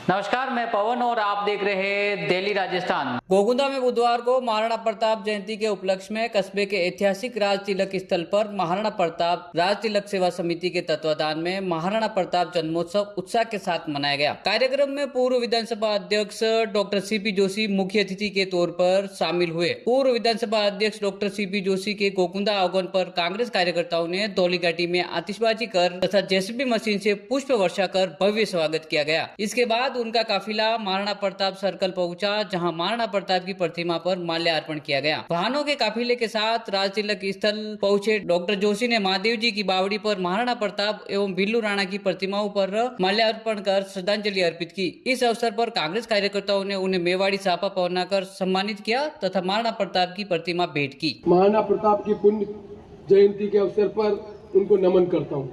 नमस्कार, मैं पवन और आप देख रहे हैं दिल्ली राजस्थान। गोकुंदा में बुधवार को महाराणा प्रताप जयंती के उपलक्ष्य में कस्बे के ऐतिहासिक राज तिलक स्थल पर महाराणा प्रताप राज तिलक सेवा समिति के तत्वाधान में महाराणा प्रताप जन्मोत्सव उत्साह के साथ मनाया गया। कार्यक्रम में पूर्व विधानसभा अध्यक्ष डॉक्टर सीपी जोशी मुख्य अतिथि के तौर पर शामिल हुए। पूर्व विधानसभा अध्यक्ष डॉक्टर सीपी जोशी के गोकुंदा आगमन पर कांग्रेस कार्यकर्ताओं ने धौली घाटी में आतिशबाजी कर तथा जेसीबी मशीन से पुष्प वर्षा कर भव्य स्वागत किया गया। इसके बाद उनका काफिला महाराणा प्रताप सर्कल पहुंचा, जहां महाराणा प्रताप की प्रतिमा पर माल्यार्पण किया गया। वाहनों के काफिले के साथ राज तिलक स्थल पहुंचे डॉक्टर जोशी ने महादेव जी की बावड़ी पर महाराणा प्रताप एवं बिल्लू राणा की प्रतिमाओं पर माल्यार्पण कर श्रद्धांजलि अर्पित की। इस अवसर पर कांग्रेस कार्यकर्ताओं ने उन्हें मेवाड़ी साफा पहनाकर सम्मानित किया तथा महाराणा प्रताप की प्रतिमा भेंट की। महाराणा प्रताप की पुण्य जयंती के अवसर पर उनको नमन करता हूं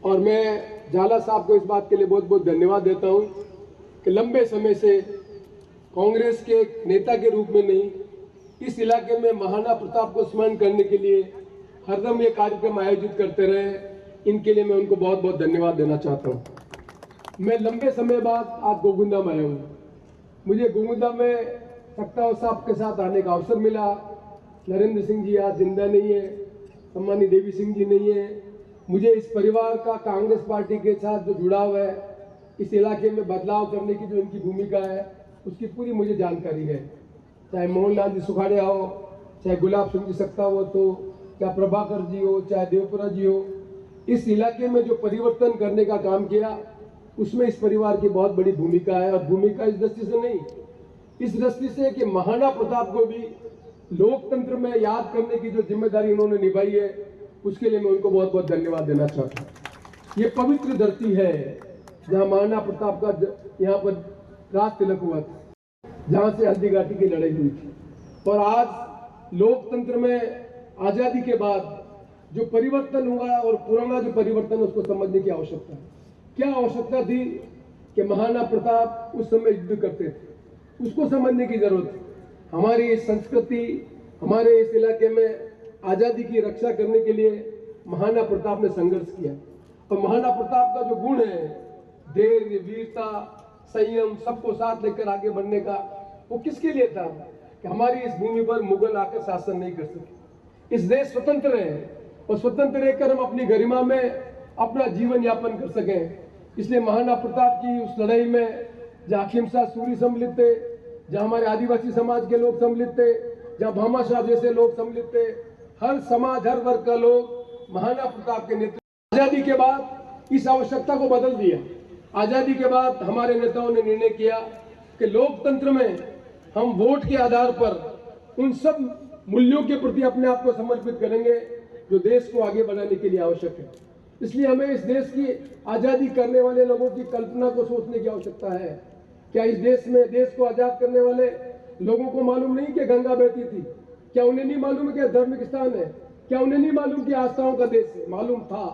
और मैं झाला साहब को इस बात के लिए बहुत बहुत धन्यवाद देता हूं कि लंबे समय से कांग्रेस के एक नेता के रूप में नहीं, इस इलाके में महाराणा प्रताप को स्मरण करने के लिए हरदम ये कार्यक्रम आयोजित करते रहे। इनके लिए मैं उनको बहुत बहुत धन्यवाद देना चाहता हूं। मैं लंबे समय बाद आज गोकुंदा में आया हूँ। मुझे गोकुंदा में सख्ताव साहब के साथ आने का अवसर मिला। नरेंद्र सिंह जी आज जिंदा नहीं है, सम्मानी देवी सिंह जी नहीं है। मुझे इस परिवार का कांग्रेस पार्टी के साथ जो जुड़ाव है, इस इलाके में बदलाव करने की जो इनकी भूमिका है, उसकी पूरी मुझे जानकारी है। चाहे मोहनलाल जी सुखाड़िया हो, चाहे गुलाब सिंह जी सक्तावत हो, चाहे प्रभाकर जी हो, चाहे देवपुरा जी हो, इस इलाके में जो परिवर्तन करने का काम किया, उसमें इस परिवार की बहुत बड़ी भूमिका है। और भूमिका इस दृष्टि से नहीं, इस दृष्टि से कि महाराणा प्रताप को भी लोकतंत्र में याद करने की जो जिम्मेदारी उन्होंने निभाई है, उसके लिए मैं उनको बहुत बहुत धन्यवाद देना चाहता हूँ। ये पवित्र धरती है जहाँ महाराणा प्रताप का यहाँ पर राज तिलक हुआ था, जहाँ से हल्दी घाटी की लड़ाई हुई थी। और आज लोकतंत्र में आजादी के बाद जो परिवर्तन हुआ और पुराना जो परिवर्तन, उसको समझने की आवश्यकता है। क्या आवश्यकता थी कि महाराणा प्रताप उस समय युद्ध करते थे, उसको समझने की जरूरत है। हमारी इस संस्कृति, हमारे इस इलाके में आजादी की रक्षा करने के लिए महाराणा प्रताप ने संघर्ष किया। और महाराणा प्रताप का जो गुण है, धैर्य, वीरता, संयम, सबको साथ लेकर आगे बढ़ने का, वो किसके लिए था? कि हमारी इस भूमि पर मुगल आकर शासन नहीं कर सके। इस देश स्वतंत्र है और स्वतंत्र रहकर हम अपनी गरिमा में अपना जीवन यापन कर सकें। इसलिए महाराणा प्रताप की उस लड़ाई में जहाँ खिमसा सूरी सम्मिलित थे, जहाँ हमारे आदिवासी समाज के लोग सम्मिलित थे, जहाँ भामाशाह जैसे लोग सम्मिलित थे, हर समाज, हर वर्ग का लोग महाराणा प्रताप के नेतृत्व। आजादी के बाद इस आवश्यकता को बदल दिया। आजादी के बाद हमारे नेताओं ने निर्णय किया कि लोकतंत्र में हम वोट के आधार पर उन सब मूल्यों के प्रति अपने आप को समर्पित करेंगे जो देश को आगे बढ़ाने के लिए आवश्यक है। इसलिए हमें इस देश की आजादी करने वाले लोगों की कल्पना को सोचने की आवश्यकता है। क्या इस देश में, देश को आजाद करने वाले लोगों को मालूम नहीं कि गंगा बहती थी? क्या उन्हें नहीं मालूम कि धार्मिक स्थान है? क्या उन्हें नहीं मालूम कि आस्थाओं का देश है? मालूम था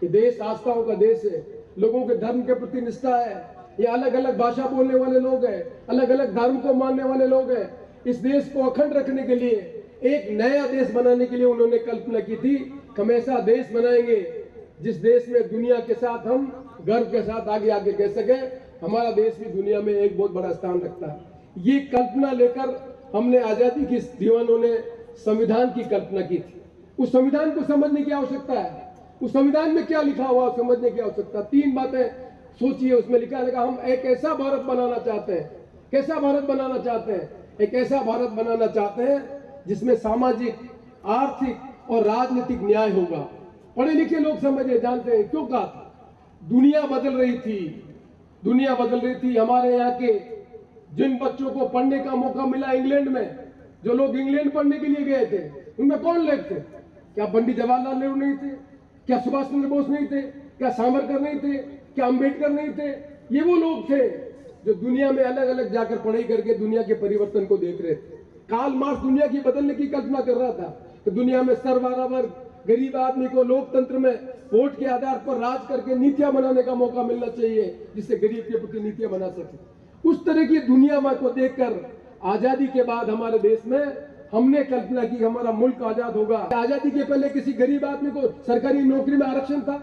कि देश आस्थाओं का देश है, लोगों के धर्म के प्रति निष्ठा है। ये अलग अलग भाषा बोलने वाले लोग हैं, अलग अलग धर्म को मानने वाले लोग हैं। इस देश को अखंड रखने के लिए, एक नया देश बनाने के लिए उन्होंने कल्पना की थी कि हम ऐसा देश बनाएंगे जिस देश में दुनिया के साथ हम गर्व के साथ आगे आगे कह सके हमारा देश भी दुनिया में एक बहुत बड़ा स्थान रखता है। ये कल्पना लेकर हमने आजादी की दीवानों ने संविधान की कल्पना की थी। उस संविधान को समझने की आवश्यकता है। उस संविधान में क्या लिखा हुआ समझने की आवश्यकता। 3 बातें सोचिए, उसमें लिखा है कि हम एक ऐसा भारत बनाना चाहते हैं। कैसा भारत बनाना चाहते हैं? एक ऐसा भारत बनाना चाहते हैं जिसमें सामाजिक, आर्थिक और राजनीतिक न्याय होगा। पढ़े लिखे लोग समझे, जानते हैं क्यों कहा था? दुनिया बदल रही थी, दुनिया बदल रही थी। हमारे यहाँ के जिन बच्चों को पढ़ने का मौका मिला इंग्लैंड में, जो लोग इंग्लैंड पढ़ने के लिए गए थे, उनमें कौन लोग थे? क्या पंडित जवाहरलाल नेहरू नहीं थे? क्या सुभाष चंद्र बोस नहीं थे? क्या सावरकर नहीं थे? क्या अंबेडकर नहीं थे? ये वो लोग थे जो दुनिया में अलग अलग जाकर पढ़ाई करके दुनिया के परिवर्तन को देख रहे थे। कार्ल मार्क्स दुनिया की बदलने की कल्पना कर रहा था कि दुनिया में सर्वहारा वर्ग, गरीब आदमी को लोकतंत्र में वोट के आधार पर राज करके नीतियां बनाने का मौका मिलना चाहिए, जिससे गरीब के प्रति नीतियां बना सके। उस तरह की दुनिया को देखकर आजादी के बाद हमारे देश में हमने कल्पना की हमारा मुल्क आजाद होगा। आजादी के पहले किसी गरीब आदमी को सरकारी नौकरी में आरक्षण था?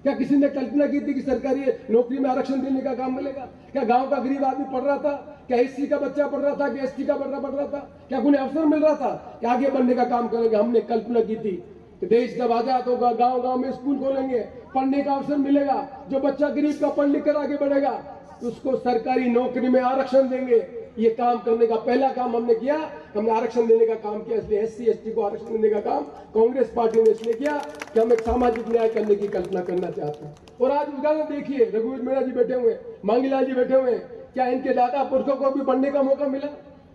क्या किसी ने कल्पना की थी कि सरकारी नौकरी में आरक्षण देने का काम मिलेगा? क्या गांव का गरीब आदमी पढ़ रहा था? क्या एससी का बच्चा पढ़ रहा था कि एसटी का बच्चा पढ़ रहा था? क्या उन्हें अवसर मिल रहा था कि आगे बढ़ने का काम करेंगे? हमने कल्पना की थी कि देश जब आजाद होगा, गांव गांव में स्कूल खोलेंगे, पढ़ने का अवसर मिलेगा, जो बच्चा गरीब का पढ़ लिख कर आगे बढ़ेगा उसको सरकारी नौकरी में आरक्षण देंगे। ये काम करने का पहला काम हमने किया, हमने आरक्षण देने का काम किया। इसलिए एससी एसटी को आरक्षण देने का काम कांग्रेस पार्टी ने इसलिए किया कि हम एक सामाजिक न्याय करने की कल्पना करना चाहते हैं। और आज उदाहरण देखिए, रघुवीर मीणा जी बैठे हुए, मांगीलाल जी बैठे हुए, क्या इनके दादा पुरखों को भी पढ़ने का मौका मिला?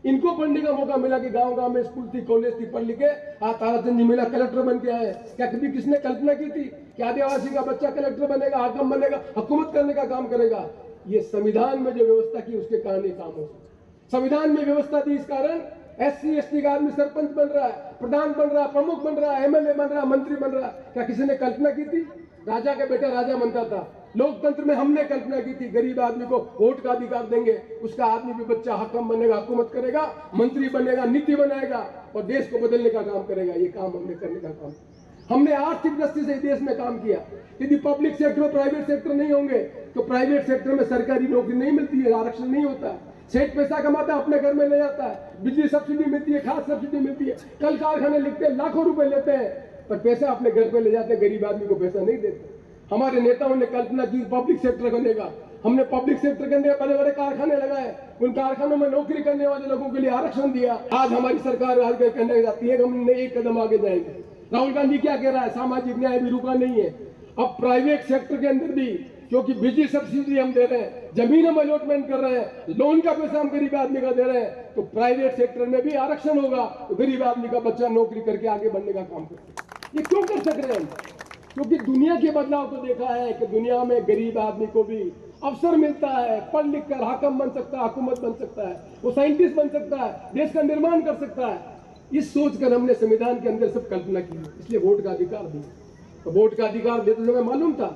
इनको पढ़ने का मौका मिला कि गांव गांव में स्कूल थी, कॉलेज थी, पढ़ लिखे आज ताराचंद जी मीणा कलेक्टर बन के आए। क्या कभी किसने कल्पना की थी कि आदिवासी का बच्चा कलेक्टर बनेगा, हाकिम बनेगा, हुकूमत करने का काम करेगा? ये संविधान में जो व्यवस्था की उसके कारण ये काम हो सकता। संविधान में व्यवस्था थी, इस कारण एससी एसटी का आदमी सरपंच बन रहा है, प्रधान बन रहा है, प्रमुख बन रहा है, एमएलए बन रहा है, मंत्री बन रहा है। क्या किसी ने कल्पना की थी? राजा का बेटा राजा बनता था। लोकतंत्र में हमने कल्पना की थी गरीब आदमी को वोट का अधिकार देंगे, उसका आदमी भी बच्चा हकम बनेगा, हुकूमत करेगा, मंत्री बनेगा, नीति बनाएगा और देश को बदलने का काम करेगा। ये काम हमने करने का काम, हमने आर्थिक दृष्टि से देश में काम किया। यदि पब्लिक सेक्टर और प्राइवेट सेक्टर नहीं होंगे तो प्राइवेट सेक्टर में सरकारी नौकरी नहीं मिलती है, आरक्षण नहीं होता है। सेठ पैसा कमाता है, अपने घर में ले जाता है, बिजली सब्सिडी मिलती है, खाद सब्सिडी मिलती है, कल कारखाने लिखते हैं, लाखों रुपए लेते हैं, पर पैसा अपने घर पे ले जाते हैं, गरीब आदमी को पैसा नहीं देते। हमारे नेताओं ने कल्पना की पब्लिक सेक्टर बनेगा, हमने पब्लिक सेक्टर के अंदर बड़े बड़े कारखाने लगाए, उन कारखानों में नौकरी करने वाले लोगों के लिए आरक्षण दिया। आज हमारी सरकार आज कहने जाती है कि हम एक कदम आगे जाएंगे। राहुल गांधी क्या कह रहा है? सामाजिक न्याय भी रुका नहीं है। अब प्राइवेट सेक्टर के अंदर भी, क्योंकि बिजली सब्सिडी हम दे रहे हैं, जमीन हम अलॉटमेंट कर रहे हैं, लोन का पैसा हम गरीब आदमी का दे रहे हैं, तो प्राइवेट सेक्टर में भी आरक्षण होगा तो गरीब आदमी का बच्चा नौकरी करके आगे बढ़ने का काम करेगा। ये क्यों कर सक रहे हैं? क्योंकि दुनिया के बदलाव को देखा है कि दुनिया में गरीब आदमी को भी अवसर मिलता है, पढ़ लिख कर हाकिम बन सकता है, हुकूमत बन सकता है, वो साइंटिस्ट बन सकता है, देश का निर्माण कर सकता है। इस सोचकर हमने संविधान के अंदर सब कल्पना की, इसलिए वोट का अधिकार दिया। तो वोट का अधिकार देते समय मालूम था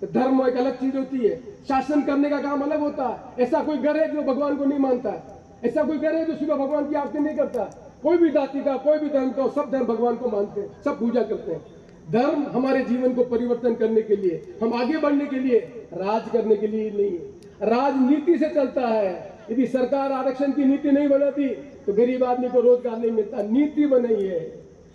तो धर्म एक अलग चीज होती है, शासन करने का काम अलग होता है। ऐसा कोई घर है जो भगवान को नहीं मानता है, ऐसा कोई घर है जो सुबह भगवान की आरती नहीं करता। कोई भी जाति का, कोई भी धर्म का, सब धर्म भगवान को मानते हैं, सब पूजा करते हैं। धर्म हमारे जीवन को परिवर्तन करने के लिए, हम आगे बढ़ने के लिए, राज करने के लिए नहीं है। राजनीति से चलता है। यदि सरकार आरक्षण की नीति नहीं बनाती तो गरीब आदमी को रोजगार नहीं मिलता। नीति बनाई है,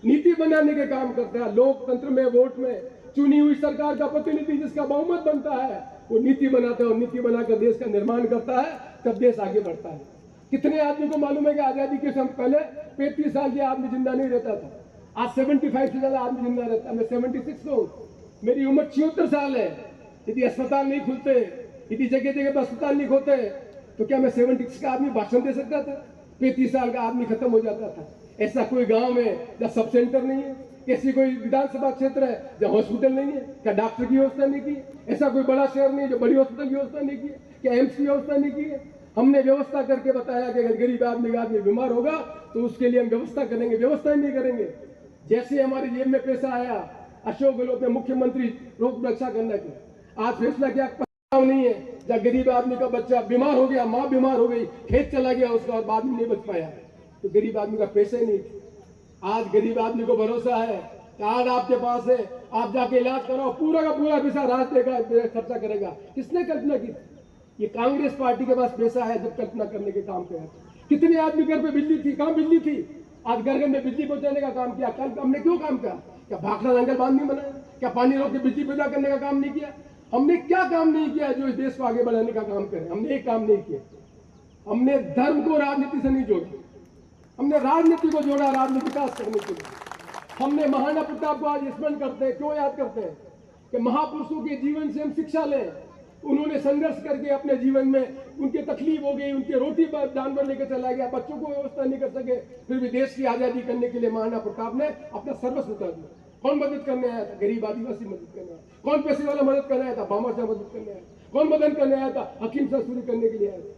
नीति बनाने के काम करता है। लोकतंत्र में वोट में चुनी हुई सरकार का प्रतिनिधि जिसका बहुमत बनता है वो नीति बनाता है और नीति बनाकर देश का निर्माण करता है, तब देश आगे बढ़ता है। कितने आदमी को मालूम है कि आजादी के समय पहले 35 साल के आदमी जिंदा नहीं रहता था, आज 75 से ज्यादा आदमी जिंदा रहता है। मैं 76 हूँ, मेरी उम्र 76 साल है। यदि अस्पताल नहीं खुलते, यदि जगह जगह पर अस्पताल नहीं खोते तो क्या मैं 76 का आदमी भाषण दे सकता था? 35 साल का आदमी खत्म हो जाता था। ऐसा कोई गांव में जहाँ सब सेंटर नहीं है, ऐसी कोई विधानसभा क्षेत्र है जहाँ हॉस्पिटल नहीं है, क्या डॉक्टर की व्यवस्था नहीं की? ऐसा कोई बड़ा शहर नहीं है जो बड़ी हॉस्पिटल की व्यवस्था नहीं की? क्या एम्स की व्यवस्था नहीं की है? हमने व्यवस्था करके बताया कि अगर गरीब आदमी बीमार होगा तो उसके लिए हम व्यवस्था करेंगे। व्यवस्था नहीं करेंगे, जैसे हमारी जेब में पैसा आया, अशोक गहलोत ने मुख्यमंत्री रोग रक्षा करने की आज फैसला किया, नहीं है जब गरीब आदमी का बच्चा बीमार हो गया, माँ बीमार हो गई, खेत चला गया, उसका और बाद में नहीं बच पाया तो गरीब आदमी का पैसे नहीं थे। आज गरीब आदमी को भरोसा है, कार्ड आपके पास है, आप जाके इलाज कराओ, पूरा का पूरा पैसा राज देगा, खर्चा करेगा। किसने कल्पना की? ये कांग्रेस पार्टी के पास पैसा है जब कल्पना करने के काम पे है। कितने आदमी घर पे बिजली थी, कहाँ बिजली थी? आज घर घर में बिजली पहुंचाने का काम किया। कल हमने क्यों काम किया? क्या भाखड़ा जंगल बांध नहीं बनाया? क्या पानी रोक के बिजली पैदा करने का काम नहीं किया? हमने क्या काम नहीं किया जो इस देश को आगे बढ़ाने का काम करे? हमने एक काम नहीं किया, हमने धर्म को राजनीति से नहीं जोड़ा, हमने राजनीति को जोड़ा राजनीति विकास करने के लिए। हमने महाराणा प्रताप को आज स्मरण करते हैं, क्यों याद करते हैं? कि महापुरुषों के जीवन से हम शिक्षा लें। उन्होंने संघर्ष करके अपने जीवन में, उनके तकलीफ हो गई, उनके रोटी पर जानवर लेकर चला गया, बच्चों को व्यवस्था नहीं कर सके, फिर भी देश की आजादी करने के लिए महाराणा प्रताप ने अपना सर्वस्व उतार दिया। कौन मदद करने आया था? गरीब आदिवासी मदद करने आया। कौन पैसे वाला मदद करने आया था? भामाशाह मदद करने आया। कौन मदद करने आया था? हकीम शाह सूरी करने के लिए आया था।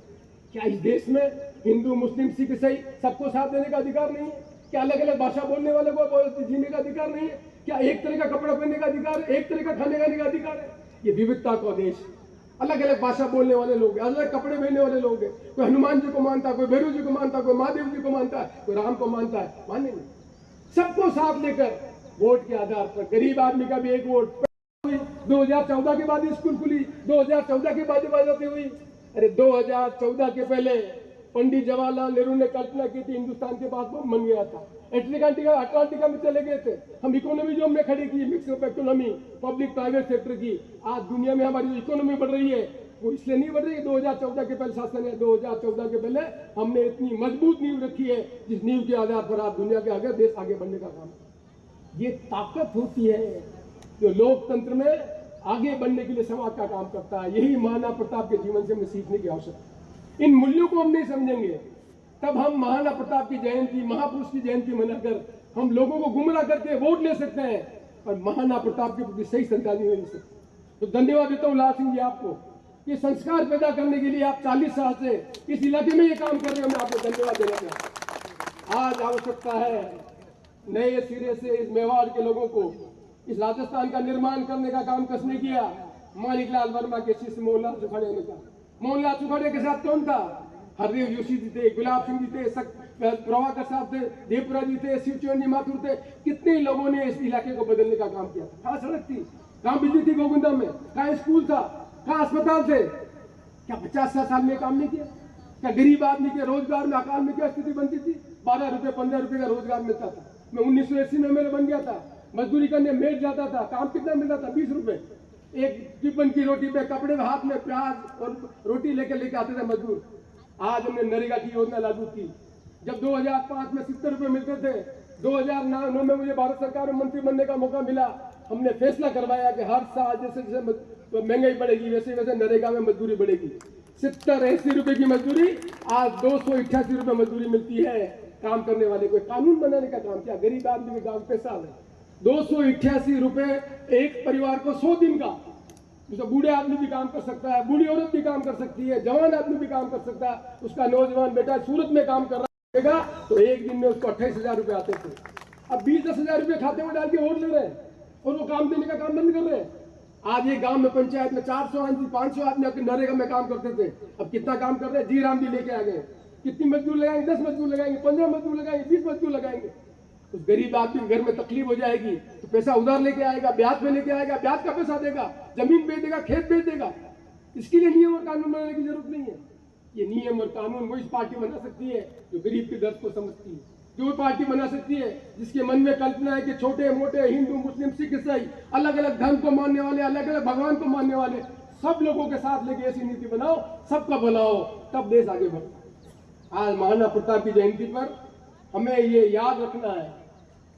क्या इस देश में हिंदू, मुस्लिम, सिख, ईसाई सबको साथ देने का अधिकार नहीं है? क्या अलग अलग भाषा बोलने वाले को जीने का अधिकार नहीं है? क्या एक तरह का कपड़ा पहनने का अधिकार है? एक तरह का खाने खाने का अधिकार है? ये विविधता का देश, अलग अलग भाषा बोलने वाले लोग, अलग अलग कपड़े पहनने वाले लोग हैं। कोई हनुमान जी को मानता है, कोई भैरव जी को मानता है, कोई महादेव जी को मानता है, कोई राम को मानता है। माने नहीं, सबको साथ लेकर वोट के आधार पर, गरीब आदमी का भी एक वोट, 2014 के बाद स्कूल खुली, 2014 के बाद इबादतें हुई। अरे 2014 के पहले पंडित जवाहरलाल नेहरू ने कल्पना की थी हिंदुस्तान के पास बन गया था। अटलांटिका में चले गए थे हम। इकोनॉमी जो हमने खड़ी की, mix of economy, public private sector की, आज दुनिया में हमारी जो इकोनॉमी बढ़ रही है वो इसलिए नहीं बढ़ रही है 2014 के पहले शासन है। 2014 के पहले हमने इतनी मजबूत नींव रखी है जिस नींव के आधार पर आप दुनिया के आगे देश आगे बढ़ने का काम। ये ताकत होती है जो लोकतंत्र में आगे बढ़ने के लिए समाज का काम करता है। यही महाराणा प्रताप के जीवन से हमें सीखने की आवश्यकता है। इन मूल्यों को हम नहीं समझेंगे तब हम महाराणा प्रताप की जयंती, महापुरुष की जयंती मनाकर हम लोगों को गुमराह करके वोट ले सकते हैं और महाराणा प्रताप के प्रति सही श्रद्धांजलि नहीं दे सकते। तो धन्यवाद देता हूँ लाल सिंह जी आपको, ये संस्कार पैदा करने के लिए आप 40 साल से इस इलाके में ये काम कर रहे हैं। मैं आपको धन्यवाद देना चाहता हूँ। आज आवश्यकता है नए सिरे से इस मेवाड़ के लोगों को इस राजस्थान का निर्माण करने का काम किसने किया? माणिकलाल वर्मा के शिष्य मोहनलाल सुखाड़े ने कहा। मोहनलाल सुखाड़े के साथ कौन था? हरदेव जोशी जी थे, गुलाब सिंह जी थे, प्रभाकर साहब थे, देवपुरा जी थे, शिवचरण जी माथुर थे। कितने लोगों ने इस इलाके को बदलने का काम किया था। कहाँ सड़क थी, कहाँ बिजली थी गोविंदा में, कहाँ स्कूल था, कहाँ अस्पताल थे? क्या 50 साल में काम नहीं किया? क्या गरीब आदमी के रोजगार में अकाल में क्या स्थिति बनती थी? 12 रुपए 15 रुपए का रोजगार मिलता था। मैं 1980 में मेरे बन गया था, मजदूरी करने मेट जाता था, काम कितना मिलता था? 20 रुपए। एक टिफिन की रोटी पे, कपड़े में हाथ में प्याज और रोटी लेके आते थे मजदूर। आज हमने नरेगा की योजना लागू की। जब 2005 में 70 रुपए मिलते थे, 2009 में मुझे भारत सरकार में मंत्री बनने का मौका मिला। हमने फैसला करवाया कि हर साल जैसे जैसे महंगाई बढ़ेगी वैसे वैसे नरेगा में मजदूरी बढ़ेगी। 70-80 रुपए की मजदूरी आज 288 रुपए मजदूरी मिलती है काम करने वाले को। कानून बनाने का काम क्या? गरीब आदमी के गांव पैसा है। 288 रुपए एक परिवार को 100 दिन का। तो बूढ़े आदमी भी काम कर सकता है, बूढ़ी औरत भी काम कर सकती है, जवान आदमी भी काम कर सकता है। उसका नौजवान बेटा सूरत में काम कर रहा है तो एक दिन में उसको 28,000 रुपए आते थे। अब 20-10,000 रुपए खाते में डाल के वोट ले रहे हैं और वो काम देने का काम बंद कर रहे हैं। आज एक गांव में पंचायत में 400-500 आदमी अपने नरेगा में काम करते थे, अब कितना काम कर रहे हैं? जी राम जी लेके आ गए। कितनी मजदूर लगाएंगे? 10 मजदूर लगाएंगे, 15 मजदूर लगाएंगे, 20 मजदूर लगाएंगे। उस गरीब आदमी के घर में तकलीफ हो जाएगी तो पैसा उधार लेके आएगा, ब्याज पे लेके आएगा, ब्याज का पैसा देगा, जमीन बेच देगा, खेत बेच देगा। इसके लिए नियम और कानून बनाने की जरूरत नहीं है। ये नियम और कानून वही पार्टी बना सकती है जो गरीब के दर्द को समझती है, जो पार्टी बना सकती है जिसके मन में कल्पना है कि छोटे मोटे हिंदू मुस्लिम सिख ईसाई अलग अलग धर्म को मानने वाले, अलग अलग भगवान को मानने वाले सब लोगों के साथ लेके ऐसी नीति बनाओ, सबका बनाओ, तब देश आगे बढ़ता। आज महाराणा प्रताप की जयंती पर हमें ये याद रखना है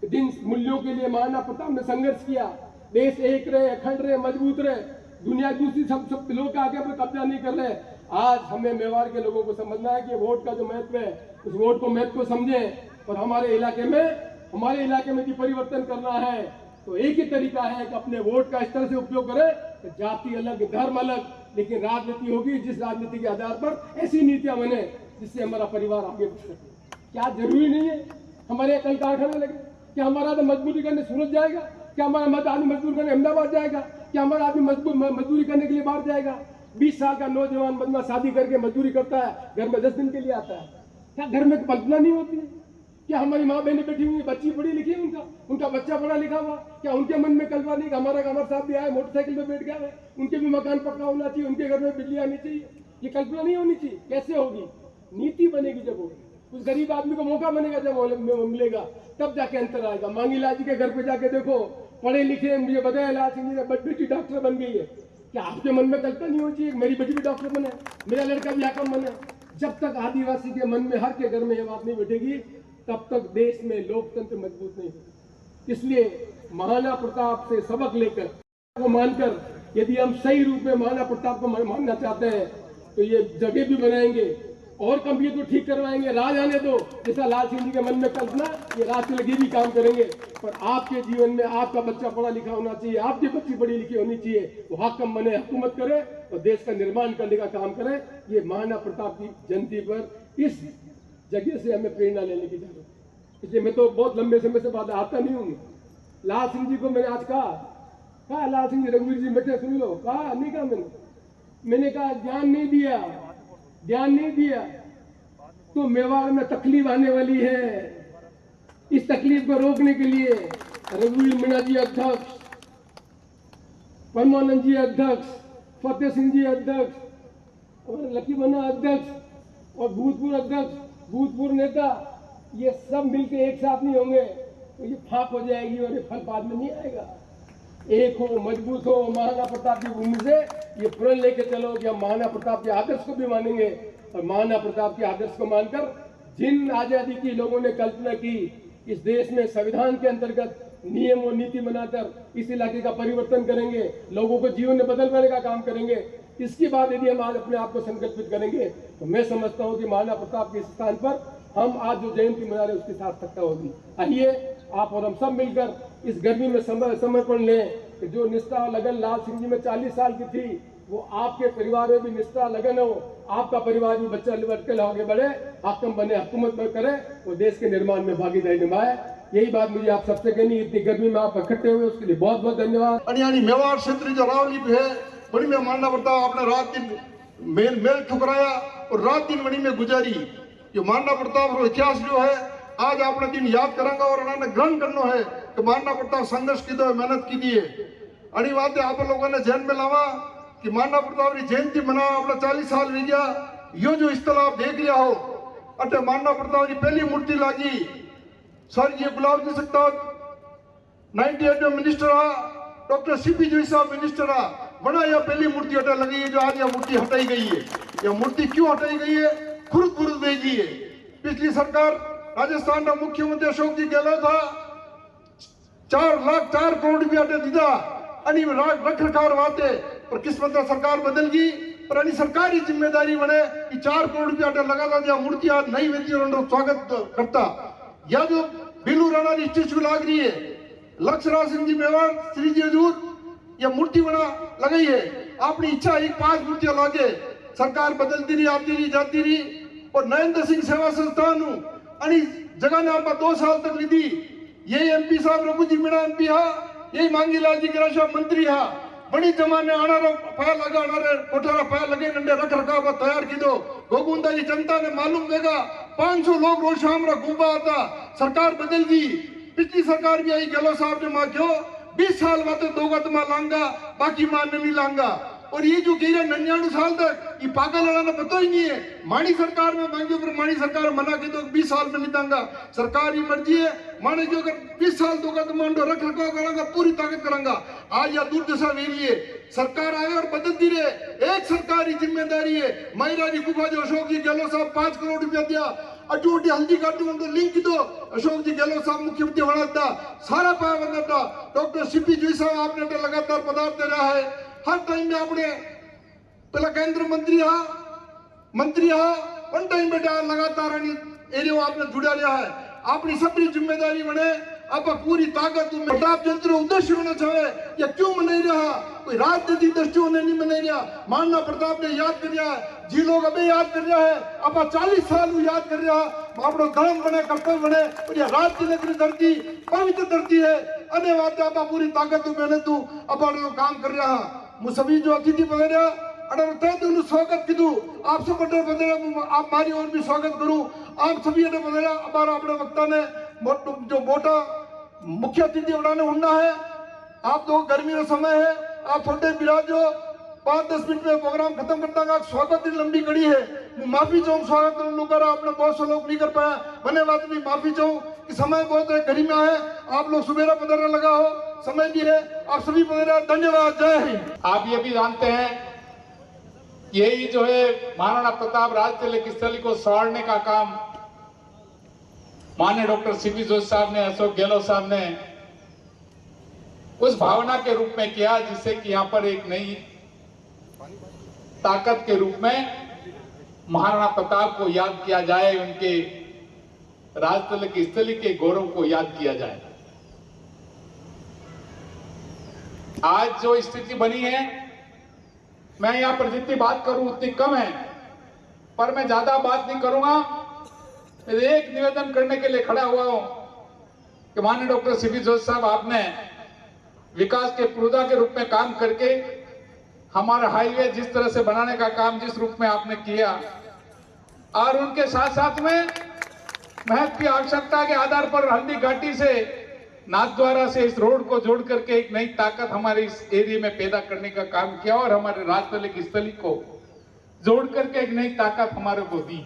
कि जिन मूल्यों के लिए महाराणा प्रताप ने संघर्ष किया, देश एक रहे, अखंड रहे, मजबूत रहे, दुनिया दूसरी सब लोग आगे पर कब्जा नहीं कर रहे। आज हमें मेवाड़ के लोगों को समझना है कि वोट का जो महत्व है उस वोट को महत्व को समझें और हमारे इलाके में भी परिवर्तन करना है तो एक ही तरीका है कि अपने वोट का इस तरह से उपयोग करें कि जाति अलग, धर्म अलग, लेकिन राजनीति होगी जिस राजनीति के आधार पर ऐसी नीतियां बने जिससे हमारा परिवार आगे बढ़ सके। क्या जरूरी नहीं है हमारे यहाँ कई कारखाने लगे? क्या हमारा आदमी मजदूरी करने सूरत जाएगा? क्या हमारा आदमी मजदूर करने अहमदाबाद जाएगा? क्या हमारा आदमी मजदूरी करने के लिए बाहर जाएगा? 20 साल का नौजवान बंदा शादी करके मजदूरी करता है, घर में 10 दिन के लिए आता है। क्या घर में कल्पना नहीं होती है? क्या हमारी माँ बहनें बैठी हुई, बच्ची पढ़ी लिखी है, उनका बच्चा पढ़ा लिखा हुआ, क्या उनके मन में कल्पना नहीं कि हमारा कमर साहब भी आए, मोटरसाइकिल में बैठ गया है, उनके भी मकान पक्का होना चाहिए, उनके घर में बिजली आनी चाहिए? ये कल्पना नहीं होनी चाहिए। कैसे होगी? नीति बनेगी जब होगी, उस गरीब आदमी को मौका बनेगा, जब मिलेगा तब जाके अंतर आएगा। मांगी लाल जी के घर पे जाके देखो, पढ़े लिखे, मुझे बताया लाल सिंह जी ने बेटी डॉक्टर बन गई है। क्या आपके मन में कल्पना नहीं होनी चाहिए मेरी बेटी भी डॉक्टर बने, मेरा लड़का भी हाकिम बने? जब तक आदिवासी के मन में, हर के घर में ये बात नहीं बैठेगी तब तक देश में लोकतंत्र मजबूत नहीं होगा। इसलिए महाराणा प्रताप से सबक लेकर को मानकर यदि हम सही रूप में महाराणा प्रताप को मानना चाहते हैं तो ये जगह भी बनाएंगे और कंप्यूटर तो ठीक करवाएंगे, राज आने दो जैसा लाल सिंह जी के मन में कल्पना, ये राज से लगे भी काम करेंगे। पर आपके जीवन में आपका बच्चा पढ़ा लिखा होना चाहिए, आपकी बच्ची पढ़ी लिखी होनी चाहिए, वो हाकिम बने, हुकूमत करे और देश का निर्माण करने का काम करे। ये महाराणा प्रताप की जयंती पर इस जगह से हमें प्रेरणा लेने की जरूरत है। इसलिए मैं तो बहुत लंबे समय से बात आता नहीं हूँ। लाल सिंह जी को मैंने आज कहा लाल सिंह जी, रघुवीर जी बैठे सुन लो, कहा नहीं कहा मैंने कहा ध्यान नहीं दिया तो मेवाड़ में तकलीफ आने वाली है। इस तकलीफ को रोकने के लिए रघुवीर मीणा जी अध्यक्ष, परमानंद जी अध्यक्ष, फतेह सिंह जी अध्यक्ष, और लकी मन्ना अध्यक्ष और भूतपूर्व अध्यक्ष, भूतपूर्व नेता, ये सब मिलके एक साथ नहीं होंगे तो ये फाक हो जाएगी और ये फल बाद में नहीं आएगा। एक हो, मजबूत हो, महाराणा प्रताप की भूमि से ये प्रण लेके चलो कि हम महाराणा प्रताप के आदर्श को भी मानेंगे और महाराणा प्रताप के आदर्श को मानकर जिन आजादी की लोगों ने कल्पना की, इस देश में संविधान के अंतर्गत नियम और नीति बनाकर इस इलाके का परिवर्तन करेंगे, लोगों को जीवन में बदलने का काम करेंगे। इसके बाद यदि हम आज अपने आप को संकल्पित करेंगे तो मैं समझता हूं कि महाराणा प्रताप के स्थान पर हम आज जो जयंती मना रहे हैं उसकी सार्थकता होगी। आइए आप और हम सब मिलकर इस गर्मी में समर्पण लें कि जो निष्ठा और लगन लाल सिंह जी में 40 साल की थी, वो आपके परिवार में भी निष्ठा लगन हो, आपका परिवार भी बच्चा बढ़ आगे बढ़े, हाकिम बने, हुकूमत करे, वो देश के निर्माण में भागीदारी निभाए। यही बात मुझे आप सबसे कहनी। इतनी गर्मी में आप इकट्ठे हुए उसके लिए बहुत बहुत धन्यवाद। यानी मेवाड़ क्षेत्र जो रावली भी है, वनी में महाराणा प्रताप आपने रात दिन मेल ठुकराया और रात दिन वनी में गुजारी। जो महाराणा प्रताप रो इतिहास जो है आज आपने दिन याद करेंगे और उन्होंने ग्रहण करना है कि महाराणा प्रताप संघर्ष की तो मेहनत की दिए। अड़ी बात आप लोगों ने जहन में लावा कि महाराणा प्रताप की जयंती मना अपना 40 साल हो गया। यो जो स्थल आप देख लिया हो, अटे महाराणा प्रताप की पहली मूर्ति लागी स्वर्गीय गुलाब जी सकता 98 में मिनिस्टर आ, डॉक्टर सीपी जोशी साहब मिनिस्टर आ, बड़ा यह पहली मूर्ति हटा लगी है। जो आज यह मूर्ति हटाई गई है, यह मूर्ति क्यों हटाई गई है? खुद भेजी है। पिछली सरकार राजस्थान का मुख्यमंत्री अशोक जी गहलोत था, 4 करोड़ रुपया दीदा रख रखाव वाते, पर किस्मत सरकार बदल गई। पर अनी सरकारी जिम्मेदारी बने कि 4 करोड़ रुपया लगा था, जहाँ मूर्ति आज नई वेची और स्वागत करता। या जो बिलू राणा की स्टेचू लाग रही है, लक्ष्मण सिंह जी मेवाड़ श्री जी हजूर, यह मूर्ति बना लगाई है। अपनी इच्छा एक 5 मूर्तियां लागे, सरकार बदलती रही, आती रही, जाती रही। और नरेंद्र सिंह सेवा संस्थान अनी जगह ने आप 2 साल तक ली थी। यही एमपी साहब रघु जी मीणा एमपी हा, यही मांगी लाल जी गिराशा मंत्री हा। बड़ी जमाने आना पाया लगा, कोठारा पाया लगे, नंडे रख रखा तैयार की दो। गोगुंदा की जनता ने मालूम देगा 500 लोग रोज शाम घूमा आता। सरकार बदल गई, पिछली सरकार भी आई, गहलोत साहब ने मां क्यों 20 साल बाद 2 गत मां लांगा, बाकी मां नहीं लांगा। और ये जो कह रहे 99 साल तक, ये पागल वाला पता ही नहीं है। मानी सरकार में मांगे पर मानी सरकार मना के तो 20 साल में नहीं देंगा। सरकार की मर्जी है, माने जो अगर 20 साल दूंगा तो मांडो रख रखाव करांगा, पूरी ताकत करांगा। आज या दुर्दशा वेरी है, सरकार आए और बदलती रहे। एक सरकारी जिम्मेदारी है। महिराजी गुफा जो अशोक जी गहलोत साहब 5 करोड़ रुपया दिया, अटूटी हल्दी काटू उनको लिंक दो। अशोक जी गहलोत साहब मुख्यमंत्री बना था, सारा पाया बंदा था। डॉक्टर सीपी जोशी साहब आपने लगातार पदार्थ दे रहा है। हर टाइम में आपने पहला केंद्र मंत्री वन टाइम बेटा लगातार एरिया आपने जुड़ा रहा है। अपनी सबरी जिम्मेदारी बने, अब पूरी ताकत में प्रताप यंत्र उद्देश्य होना चाहिए। या क्यों मनाई रहा? कोई राजनीतिक दृष्टियों ने नहीं मनाई रहा। महाराणा प्रताप ने याद कर रहा है, जी लोग अभी याद कर रहा है, अब 40 साल याद कर रहा। अपना धर्म बने, कर्तव्य बने, और यह राजनीति धरती पवित्र धरती है। अने बात आप पूरी ताकत मेहनत अब काम कर रहा। मुझ सभी जो अतिथि वगैरह अगर स्वागत कीधु, आप सब आप मारी और भी स्वागत करूं। आप सभी ने हमारा अपने वक्ता ने जो मोटा मुख्य अतिथि बनाने उड़ना है। आप लोग गर्मी का समय है, आप थोड़े विराजो, 5-10 मिनट में प्रोग्राम खत्म करता। स्वागत की लंबी कड़ी है, माफी चाहूँ स्वागत करा आपने बहुत से लोग नहीं कर पाया, बने बात भी माफी चाहूँ कि समय बहुत गर्मी में है। आप लोग सुबेरा पधारने लगा हो, समय भी है, आप सभी पधारे, धन्यवाद, जय हिंद। आप ये भी जानते हैं, यही जो है महाराणा प्रताप राजतिलक स्थल को सवारने का काम माननीय डॉक्टर सीपी जोशी साहब ने, अशोक गहलोत साहब ने उस भावना के रूप में किया जिससे कि यहाँ पर एक नई ताकत के रूप में महाराणा प्रताप को याद किया जाए, उनके राजतिलक स्थल के गौरव को याद किया जाए। आज जो स्थिति बनी है, मैं यहां पर जितनी बात करूं उतनी कम है, पर मैं ज्यादा बात नहीं करूंगा। मैं एक निवेदन करने के लिए खड़ा हुआ हूं कि माननीय डॉक्टर सीपी जोशी साहब, आपने विकास के पुरोधा के रूप में काम करके हमारा हाईवे जिस तरह से बनाने का काम जिस रूप में आपने किया, और उनके साथ साथ में महत्व की आवश्यकता के आधार पर हल्दी घाटी से नाथद्वारा से इस रोड को जोड़ करके एक नई ताकत हमारे इस एरिया में पैदा करने का काम किया और हमारे राजतलिक स्थली को जोड़ करके एक नई ताकत हमारे को दी।